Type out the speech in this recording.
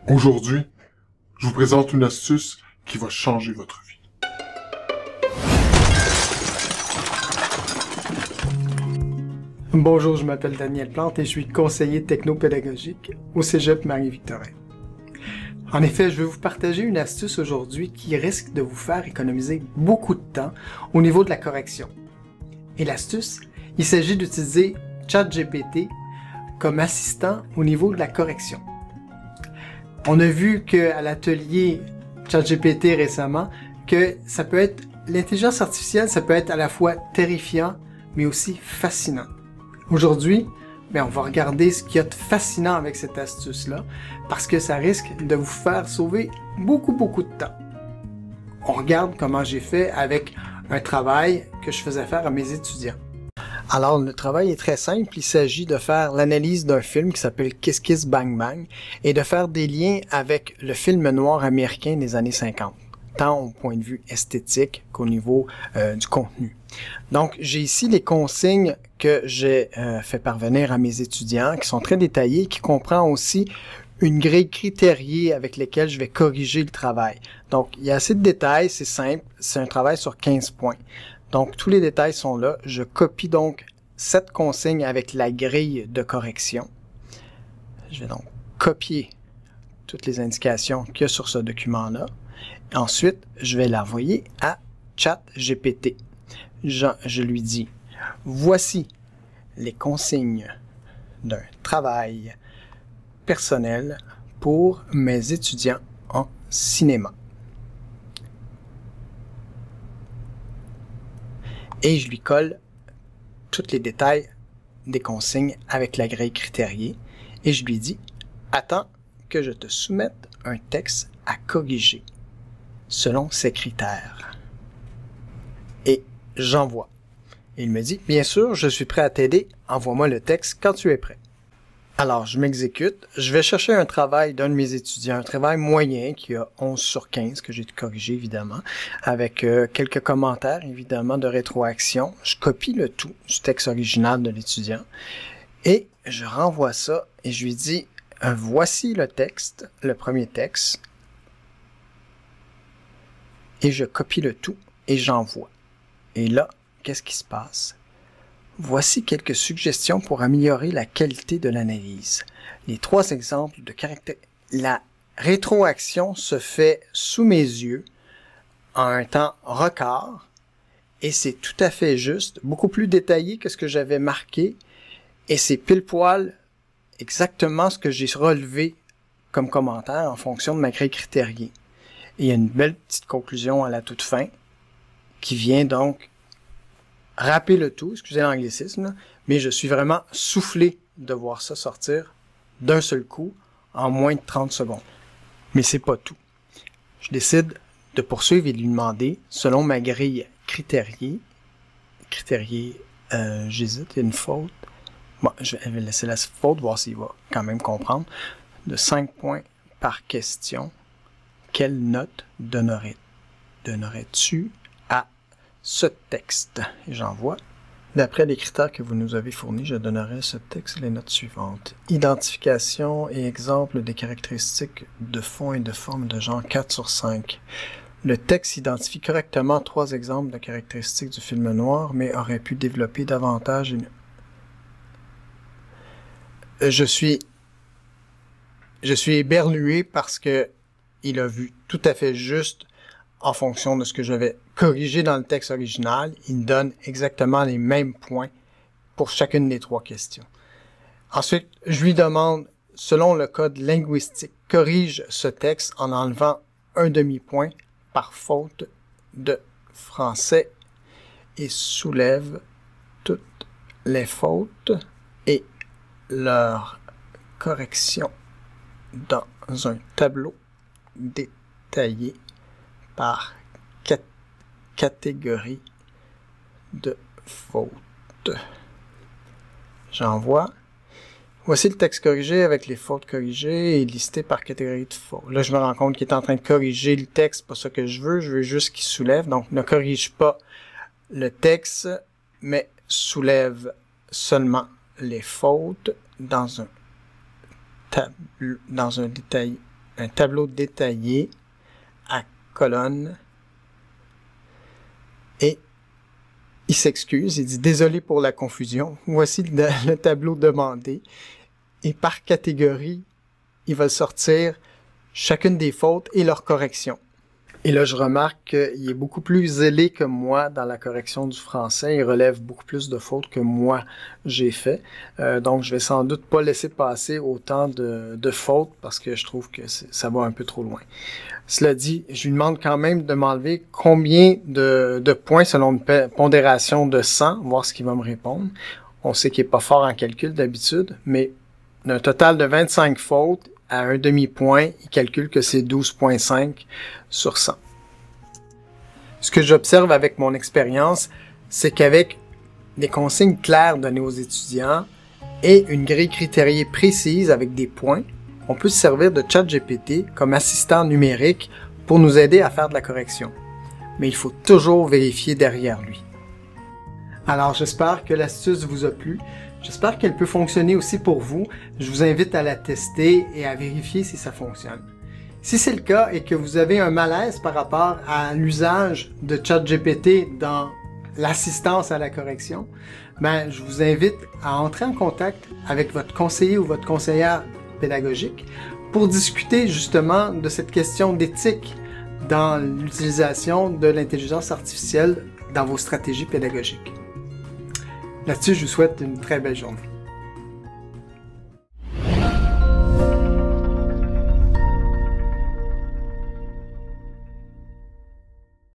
Aujourd'hui, je vous présente une astuce qui va changer votre vie. Bonjour, je m'appelle Daniel Plante et je suis conseiller technopédagogique au Cégep Marie-Victorin. En effet, je vais vous partager une astuce aujourd'hui qui risque de vous faire économiser beaucoup de temps au niveau de la correction. Et l'astuce, il s'agit d'utiliser ChatGPT comme assistant au niveau de la correction. On a vu qu'à l'atelier ChatGPT récemment, que ça peut être, l'intelligence artificielle, ça peut être à la fois terrifiant, mais aussi fascinant. Aujourd'hui, on va regarder ce qu'il y a de fascinant avec cette astuce-là, parce que ça risque de vous faire sauver beaucoup de temps. On regarde comment j'ai fait avec un travail que je faisais faire à mes étudiants. Alors, le travail est très simple. Il s'agit de faire l'analyse d'un film qui s'appelle Kiss Kiss Bang Bang et de faire des liens avec le film noir américain des années 50, tant au point de vue esthétique qu'au niveau du contenu. Donc, j'ai ici les consignes que j'ai fait parvenir à mes étudiants, qui sont très détaillées, qui comprend aussi une grille critériée avec lesquelles je vais corriger le travail. Donc, il y a assez de détails, c'est simple, c'est un travail sur 15 points. Donc, tous les détails sont là. Je copie donc cette consigne avec la grille de correction. Je vais donc copier toutes les indications qu'il y a sur ce document-là. Ensuite, je vais l'envoyer à ChatGPT. Je lui dis, voici les consignes d'un travail personnel pour mes étudiants en cinéma. Et je lui colle tous les détails des consignes avec la grille critériée et je lui dis « Attends que je te soumette un texte à corriger selon ces critères. » Et j'envoie. Il me dit « Bien sûr, je suis prêt à t'aider, envoie-moi le texte quand tu es prêt. » Alors, je m'exécute. Je vais chercher un travail d'un de mes étudiants, un travail moyen qui a 11 sur 15, que j'ai corrigé évidemment, avec quelques commentaires évidemment de rétroaction. Je copie le tout du texte original de l'étudiant et je renvoie ça et je lui dis voici le texte, le premier texte, et je copie le tout et j'envoie. Et là, qu'est-ce qui se passe? Voici quelques suggestions pour améliorer la qualité de l'analyse. Les 3 exemples de caractère. La rétroaction se fait sous mes yeux en un temps record et c'est tout à fait juste, beaucoup plus détaillé que ce que j'avais marqué et c'est pile poil exactement ce que j'ai relevé comme commentaire en fonction de ma grille critériée. Et il y a une belle petite conclusion à la toute fin qui vient donc râper le tout, excusez l'anglicisme, mais je suis vraiment soufflé de voir ça sortir d'un seul coup en moins de 30 secondes. Mais c'est pas tout. Je décide de poursuivre et de lui demander, selon ma grille critériée, j'hésite, il y a une faute. Bon, je vais laisser la faute, voir s'il va quand même comprendre. De 5 points par question, quelle note donnerais-tu à ce texte? Et j'envoie. D'après les critères que vous nous avez fournis, je donnerai à ce texte les notes suivantes. Identification et exemple des caractéristiques de fond et de forme de genre 4 sur 5. Le texte identifie correctement 3 exemples de caractéristiques du film noir, mais aurait pu développer davantage une... Je suis éberlué parce que il a vu tout à fait juste en fonction de ce que j'avais corrigé dans le texte original. Il me donne exactement les mêmes points pour chacune des 3 questions. Ensuite, je lui demande, selon le code linguistique, corrige ce texte en enlevant un demi-point par faute de français et soulève toutes les fautes et leur correction dans un tableau détaillé par catégorie de fautes. J'envoie. Voici le texte corrigé avec les fautes corrigées et listé par catégorie de fautes. Là, je me rends compte qu'il est en train de corriger le texte, pas ça que je veux juste qu'il soulève. Donc, ne corrige pas le texte, mais soulève seulement les fautes dans un un tableau détaillé à colonne et il s'excuse, il dit « Désolé pour la confusion, voici le tableau demandé » et par catégorie, il va sortir chacune des fautes et leur correction. Et là, je remarque qu'il est beaucoup plus zélé que moi dans la correction du français. Il relève beaucoup plus de fautes que moi j'ai fait. Donc, je vais sans doute pas laisser passer autant de fautes parce que je trouve que ça va un peu trop loin. Cela dit, je lui demande quand même de m'enlever combien de points selon une pondération de 100, voir ce qu'il va me répondre. On sait qu'il est pas fort en calcul d'habitude, mais d'un total de 25 fautes, à un demi-point, il calcule que c'est 12,5 sur 100. Ce que j'observe avec mon expérience, c'est qu'avec des consignes claires données aux étudiants et une grille critériée précise avec des points, on peut se servir de ChatGPT comme assistant numérique pour nous aider à faire de la correction. Mais il faut toujours vérifier derrière lui. Alors j'espère que l'astuce vous a plu. J'espère qu'elle peut fonctionner aussi pour vous. Je vous invite à la tester et à vérifier si ça fonctionne. Si c'est le cas et que vous avez un malaise par rapport à l'usage de ChatGPT dans l'assistance à la correction, je vous invite à entrer en contact avec votre conseiller ou votre conseillère pédagogique pour discuter justement de cette question d'éthique dans l'utilisation de l'intelligence artificielle dans vos stratégies pédagogiques. Là-dessus, je vous souhaite une très belle journée.